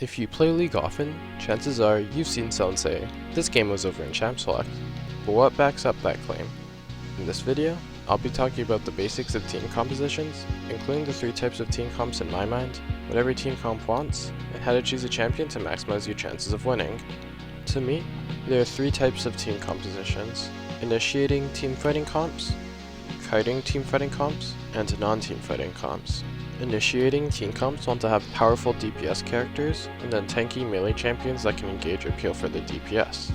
If you play League often, chances are you've seen someone say, "This game was over in Champ Select." But what backs up that claim? In this video, I'll be talking about the basics of team compositions, including the 3 types of team comps in my mind, what every team comp wants, and how to choose a champion to maximize your chances of winning. To me, there are 3 types of team compositions: initiating team fighting comps, kiting team fighting comps, and non-team fighting comps. Initiating team comps want to have powerful DPS characters, and then tanky melee champions that can engage or peel for their DPS.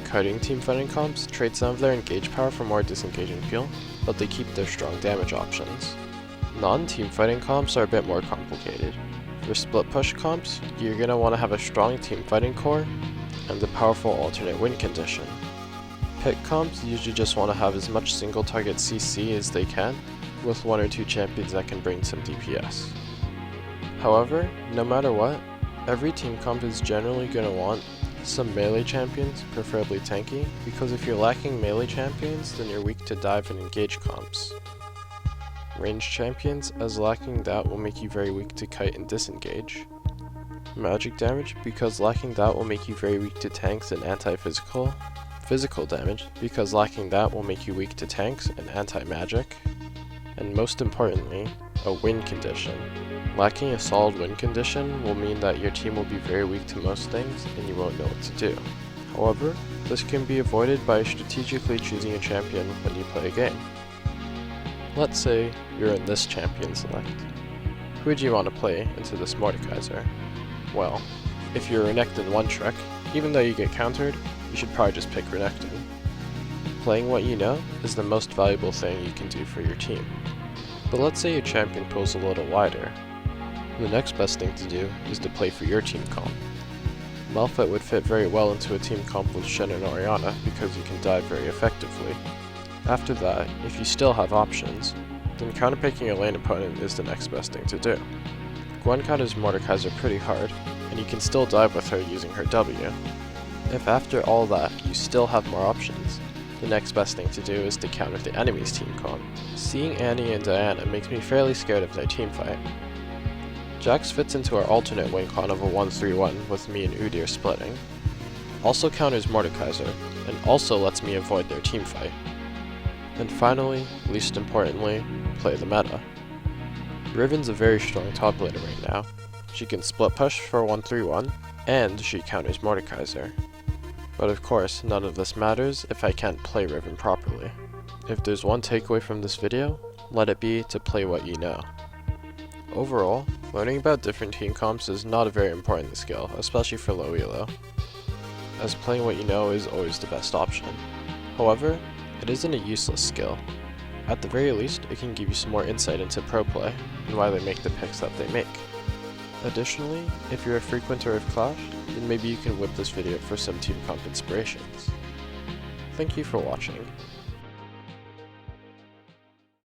Kiting team fighting comps trade some of their engage power for more disengage and peel, but they keep their strong damage options. Non-team fighting comps are a bit more complicated. For split push comps, you're going to want to have a strong team fighting core, and a powerful alternate win condition. Pick comps usually just want to have as much single target CC as they can, with 1 or 2 champions that can bring some DPS. However, no matter what, every team comp is generally going to want some melee champions, preferably tanky, because if you're lacking melee champions, then you're weak to dive and engage comps. Ranged champions, as lacking that will make you very weak to kite and disengage. Magic damage, because lacking that will make you very weak to tanks and anti-physical. Physical damage, because lacking that will make you weak to tanks and anti-magic. And most importantly, a win condition. Lacking a solid win condition will mean that your team will be very weak to most things and you won't know what to do. However, this can be avoided by strategically choosing a champion when you play a game. Let's say you're in this champion select. Who would you want to play into this Mordekaiser? Well, if you're Renekton one trick, even though you get countered, you should probably just pick Renekton. Playing what you know is the most valuable thing you can do for your team. But let's say your champion pool's a little wider. The next best thing to do is to play for your team comp. Malphite would fit very well into a team comp with Shen and Orianna because you can dive very effectively. After that, if you still have options, then counterpicking a lane opponent is the next best thing to do. Gwen counters Mordekaiser pretty hard, and you can still dive with her using her W. If after all that you still have more options, the next best thing to do is to counter the enemy's team comp. Seeing Annie and Diana makes me fairly scared of their teamfight. Jax fits into our alternate win con of a 1-3-1 with me and Udyr splitting. Also counters Mordekaiser, and also lets me avoid their teamfight. And finally, least importantly, play the meta. Riven's a very strong top laner right now. She can split push for 1-3-1, and she counters Mordekaiser. But of course, none of this matters if I can't play Riven properly. If there's one takeaway from this video, let it be to play what you know. Overall, learning about different team comps is not a very important skill, especially for low elo, as playing what you know is always the best option. However, it isn't a useless skill. At the very least, it can give you some more insight into pro play, and why they make the picks that they make. Additionally, if you're a frequenter of Clash, then maybe you can whip this video for some team comp inspirations. Thank you for watching.